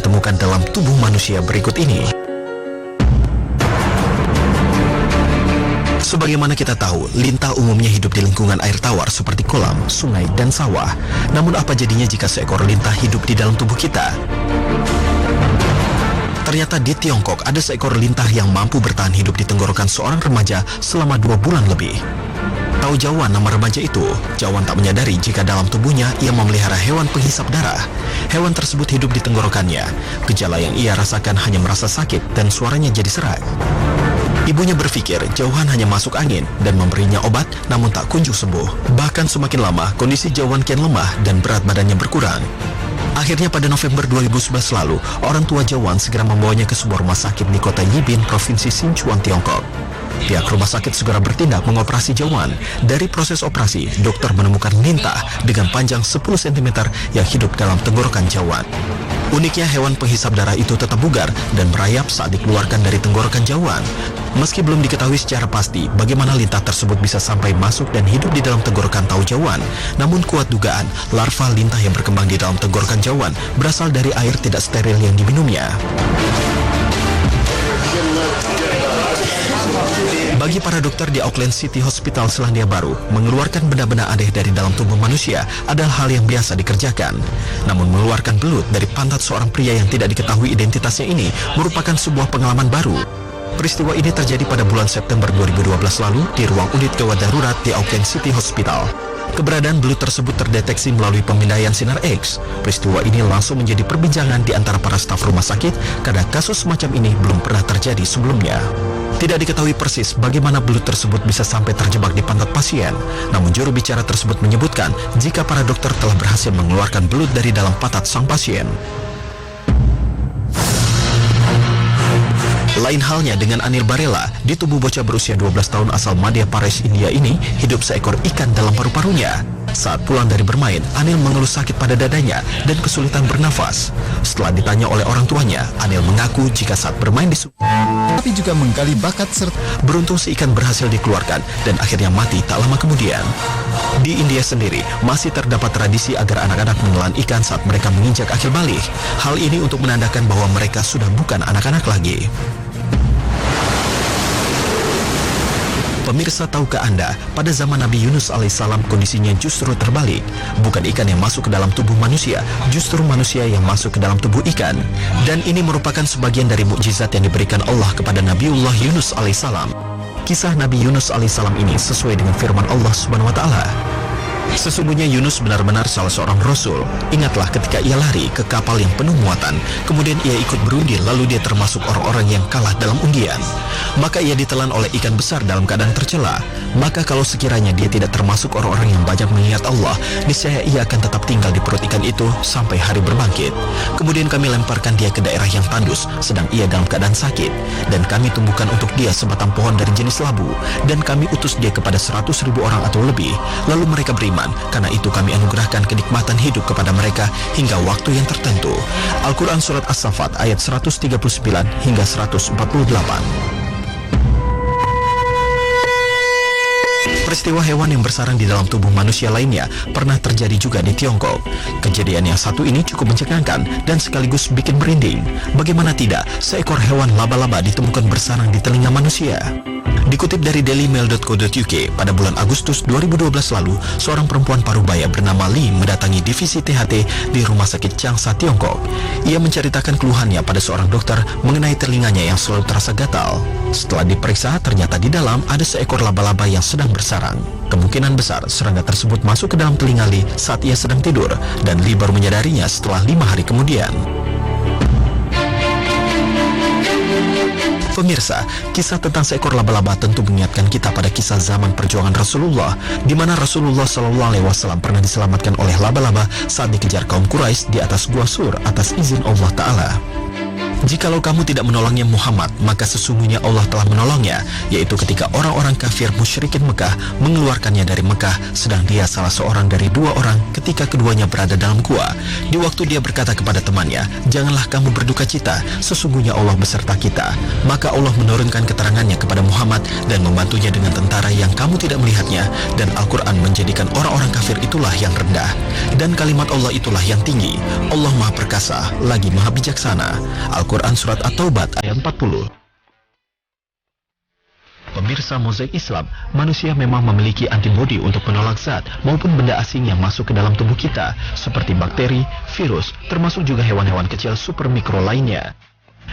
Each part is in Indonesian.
ditemukan dalam tubuh manusia berikut ini. Sebagaimana kita tahu, lintah umumnya hidup di lingkungan air tawar seperti kolam, sungai, dan sawah. Namun apa jadinya jika seekor lintah hidup di dalam tubuh kita? Ternyata di Tiongkok ada seekor lintah yang mampu bertahan hidup di tenggorokan seorang remaja selama 2 bulan lebih. Tahu Jawan nama remaja itu? Jawan tak menyadari jika dalam tubuhnya ia memelihara hewan penghisap darah. Hewan tersebut hidup di tenggorokannya. Gejala yang ia rasakan hanya merasa sakit dan suaranya jadi serak. Ibunya berpikir Jawan hanya masuk angin dan memberinya obat, namun tak kunjung sembuh. Bahkan semakin lama, kondisi Jawan kian lemah dan berat badannya berkurang. Akhirnya pada November 2011 lalu, orang tua Jawan segera membawanya ke sebuah rumah sakit di kota Yibin, Provinsi Sichuan, Tiongkok. Pihak rumah sakit segera bertindak mengoperasi Jawan. Dari proses operasi, dokter menemukan lintah dengan panjang 10 cm yang hidup dalam tenggorokan Jawan. Uniknya, hewan penghisap darah itu tetap bugar dan merayap saat dikeluarkan dari tenggorokan Jawan. Meski belum diketahui secara pasti bagaimana lintah tersebut bisa sampai masuk dan hidup di dalam tenggorokan Tau Jawan, namun kuat dugaan larva lintah yang berkembang di dalam tenggorokan Jawan berasal dari air tidak steril yang diminumnya. Bagi para dokter di Auckland City Hospital Selandia Baru, mengeluarkan benda-benda aneh dari dalam tubuh manusia adalah hal yang biasa dikerjakan. Namun mengeluarkan belut dari pantat seorang pria yang tidak diketahui identitasnya ini merupakan sebuah pengalaman baru. Peristiwa ini terjadi pada bulan September 2012 lalu di ruang unit gawat darurat di Auckland City Hospital. Keberadaan belut tersebut terdeteksi melalui pemindaian sinar X. Peristiwa ini langsung menjadi perbincangan di antara para staf rumah sakit karena kasus semacam ini belum pernah terjadi sebelumnya. Tidak diketahui persis bagaimana belut tersebut bisa sampai terjebak di pantat pasien. Namun juru bicara tersebut menyebutkan jika para dokter telah berhasil mengeluarkan belut dari dalam pantat sang pasien. Lain halnya dengan Anil Barela, di tubuh bocah berusia 12 tahun asal Madhya Pradesh, India ini hidup seekor ikan dalam paru-parunya. Saat pulang dari bermain, Anil mengeluh sakit pada dadanya dan kesulitan bernafas. Setelah ditanya oleh orang tuanya, Anil mengaku jika saat bermain di sungai, tapi juga menggali bakat serta beruntung si ikan berhasil dikeluarkan dan akhirnya mati tak lama kemudian. Di India sendiri, masih terdapat tradisi agar anak-anak menelan ikan saat mereka menginjak akil balik. Hal ini untuk menandakan bahwa mereka sudah bukan anak-anak lagi. Pemirsa, tahukah Anda, pada zaman Nabi Yunus alaihissalam kondisinya justru terbalik. Bukan ikan yang masuk ke dalam tubuh manusia, justru manusia yang masuk ke dalam tubuh ikan. Dan ini merupakan sebagian dari mukjizat yang diberikan Allah kepada Nabiullah Yunus alaihissalam. Kisah Nabi Yunus alaihissalam ini sesuai dengan firman Allah Subhanahu wa taala. Sesungguhnya Yunus benar-benar salah seorang rasul. Ingatlah ketika ia lari ke kapal yang penuh muatan, kemudian ia ikut berundi, lalu dia termasuk orang-orang yang kalah dalam undian. Maka ia ditelan oleh ikan besar dalam keadaan tercela. Maka kalau sekiranya dia tidak termasuk orang-orang yang banyak mengingat Allah, niscaya ia akan tetap tinggal di perut ikan itu sampai hari berbangkit. Kemudian kami lemparkan dia ke daerah yang tandus, sedang ia dalam keadaan sakit. Dan kami tumbuhkan untuk dia sebatang pohon dari jenis labu, dan kami utus dia kepada 100.000 orang atau lebih. Lalu mereka beriman. Karena itu kami anugerahkan kenikmatan hidup kepada mereka hingga waktu yang tertentu. Al-Quran Surat As-Saffat ayat 139 hingga 148. Peristiwa hewan yang bersarang di dalam tubuh manusia lainnya pernah terjadi juga di Tiongkok. Kejadian yang satu ini cukup mencengangkan dan sekaligus bikin merinding. Bagaimana tidak, seekor hewan laba-laba ditemukan bersarang di telinga manusia. Dikutip dari dailymail.co.uk, pada bulan Agustus 2012 lalu, seorang perempuan parubaya bernama Li mendatangi divisi THT di Rumah Sakit Changsha, Tiongkok. Ia menceritakan keluhannya pada seorang dokter mengenai telinganya yang selalu terasa gatal. Setelah diperiksa, ternyata di dalam ada seekor laba-laba yang sedang bersarang. Kemungkinan besar serangga tersebut masuk ke dalam telinga Li saat ia sedang tidur, dan Li baru menyadarinya setelah 5 hari kemudian. Pemirsa, kisah tentang seekor laba-laba tentu mengingatkan kita pada kisah zaman perjuangan Rasulullah, di mana Rasulullah SAW pernah diselamatkan oleh laba-laba saat dikejar kaum Quraisy di atas Gua Sur atas izin Allah Ta'ala. Jikalau kamu tidak menolongnya Muhammad, maka sesungguhnya Allah telah menolongnya, yaitu ketika orang-orang kafir musyrikin Mekah mengeluarkannya dari Mekah, sedang dia salah seorang dari dua orang ketika keduanya berada dalam gua. Di waktu dia berkata kepada temannya, "Janganlah kamu berduka cita, sesungguhnya Allah beserta kita." Maka Allah menurunkan keterangannya kepada Muhammad dan membantunya dengan tentara yang kamu tidak melihatnya, dan Al-Quran menjadikan orang-orang kafir itulah yang rendah, dan kalimat Allah itulah yang tinggi. Allah Maha Perkasa, lagi Maha Bijaksana. Al-Quran Surat At-Taubat ayat 40. Pemirsa Mozaik Islam, manusia memang memiliki antibodi untuk menolak zat maupun benda asing yang masuk ke dalam tubuh kita, seperti bakteri, virus, termasuk juga hewan-hewan kecil super mikro lainnya.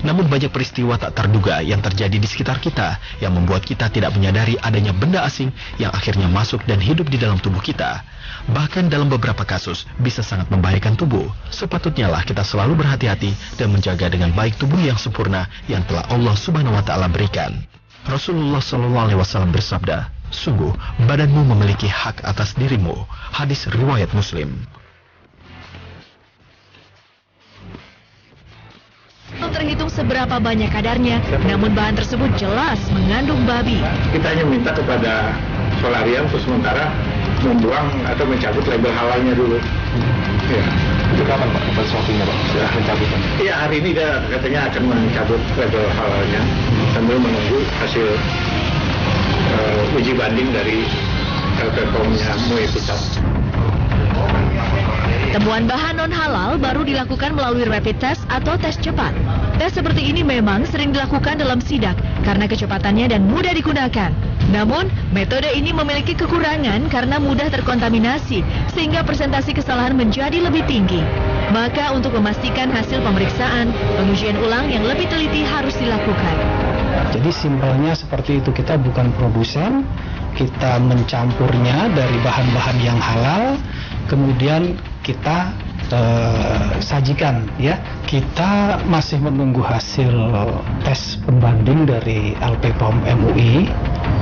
Namun banyak peristiwa tak terduga yang terjadi di sekitar kita yang membuat kita tidak menyadari adanya benda asing yang akhirnya masuk dan hidup di dalam tubuh kita. Bahkan dalam beberapa kasus bisa sangat membahayakan tubuh. Sepatutnya lah kita selalu berhati-hati dan menjaga dengan baik tubuh yang sempurna yang telah Allah Subhanahu wa taala berikan. Rasulullah SAW bersabda, "Sungguh badanmu memiliki hak atas dirimu." Hadis riwayat Muslim. Terhitung seberapa banyak kadarnya, namun bahan tersebut jelas mengandung babi. Kita hanya minta kepada Solarium untuk sementara membuang atau mencabut label halalnya dulu. Ya. Itu kapan Pak? Kapan waktunya Pak? Sudah pencabutan? Iya, hari ini dia katanya akan mencabut label halalnya sambil menunggu hasil uji banding dari LPPOM-nya MUI Pusat. Temuan bahan non-halal baru dilakukan melalui rapid test atau tes cepat. Tes seperti ini memang sering dilakukan dalam sidak karena kecepatannya dan mudah digunakan. Namun, metode ini memiliki kekurangan karena mudah terkontaminasi, sehingga persentase kesalahan menjadi lebih tinggi. Maka untuk memastikan hasil pemeriksaan, pengujian ulang yang lebih teliti harus dilakukan. Jadi simpelnya seperti itu, kita bukan produsen, kita mencampurnya dari bahan-bahan yang halal, kemudian kita sajikan ya. Kita masih menunggu hasil tes pembanding dari LPPOM MUI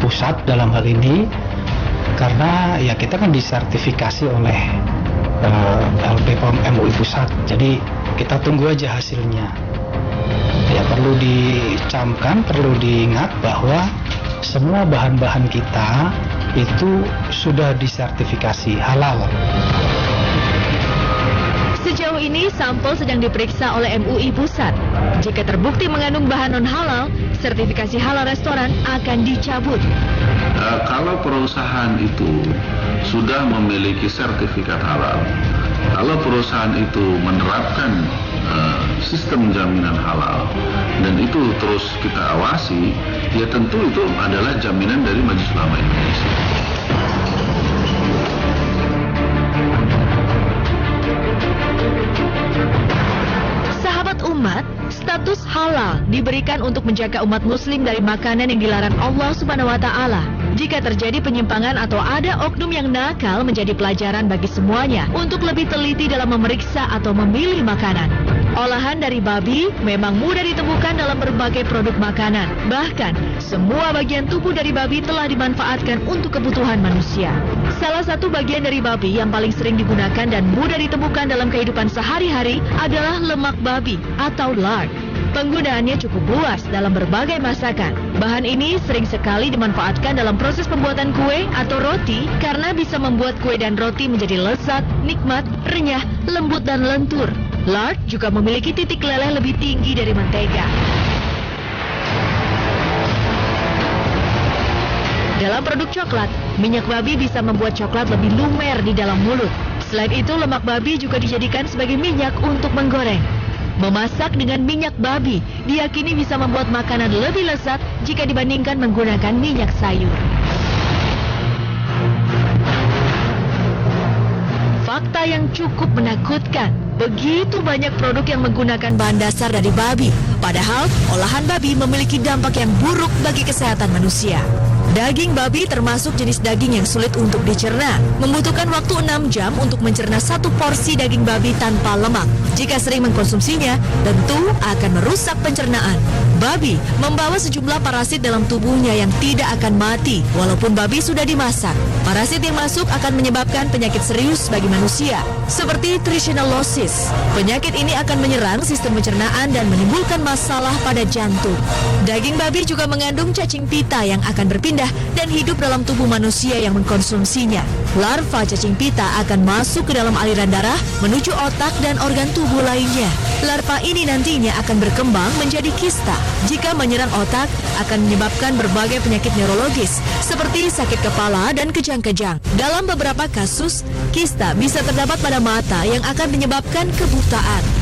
pusat dalam hal ini, karena ya kita kan disertifikasi oleh LPPOM MUI pusat. Jadi kita tunggu aja hasilnya. Ya perlu dicamkan, perlu diingat bahwa semua bahan-bahan kita itu sudah disertifikasi halal. Sejauh ini sampel sedang diperiksa oleh MUI Pusat. Jika terbukti mengandung bahan non-halal, sertifikasi halal restoran akan dicabut. Kalau perusahaan itu sudah memiliki sertifikat halal, kalau perusahaan itu menerapkan sistem jaminan halal dan itu terus kita awasi, ya tentu itu adalah jaminan dari Majelis Ulama Indonesia. Sahabat umat, status halal diberikan untuk menjaga umat muslim dari makanan yang dilarang Allah Subhanahu wa taala. Jika terjadi penyimpangan atau ada oknum yang nakal, menjadi pelajaran bagi semuanya untuk lebih teliti dalam memeriksa atau memilih makanan. Olahan dari babi memang mudah ditemukan dalam berbagai produk makanan. Bahkan, semua bagian tubuh dari babi telah dimanfaatkan untuk kebutuhan manusia. Salah satu bagian dari babi yang paling sering digunakan dan mudah ditemukan dalam kehidupan sehari-hari adalah lemak babi atau lard. Penggunaannya cukup luas dalam berbagai masakan. Bahan ini sering sekali dimanfaatkan dalam proses pembuatan kue atau roti karena bisa membuat kue dan roti menjadi lezat, nikmat, renyah, lembut dan lentur. Lard juga memiliki titik leleh lebih tinggi dari mentega. Dalam produk coklat, minyak babi bisa membuat coklat lebih lumer di dalam mulut. Selain itu, lemak babi juga dijadikan sebagai minyak untuk menggoreng. Memasak dengan minyak babi diyakini bisa membuat makanan lebih lezat jika dibandingkan menggunakan minyak sayur. Fakta yang cukup menakutkan, begitu banyak produk yang menggunakan bahan dasar dari babi, padahal olahan babi memiliki dampak yang buruk bagi kesehatan manusia. Daging babi termasuk jenis daging yang sulit untuk dicerna. Membutuhkan waktu 6 jam untuk mencerna satu porsi daging babi tanpa lemak. Jika sering mengkonsumsinya, tentu akan merusak pencernaan. Babi membawa sejumlah parasit dalam tubuhnya yang tidak akan mati walaupun babi sudah dimasak. Parasit yang masuk akan menyebabkan penyakit serius bagi manusia, seperti Trichinellosis. Penyakit ini akan menyerang sistem pencernaan dan menimbulkan masalah pada jantung. Daging babi juga mengandung cacing pita yang akan berpindah dan hidup dalam tubuh manusia yang mengkonsumsinya. Larva cacing pita akan masuk ke dalam aliran darah menuju otak dan organ tubuh lainnya. Larva ini nantinya akan berkembang menjadi kista. Jika menyerang otak, akan menyebabkan berbagai penyakit neurologis seperti sakit kepala dan kejang-kejang. Dalam beberapa kasus, kista bisa terdapat pada mata yang akan menyebabkan kebutaan.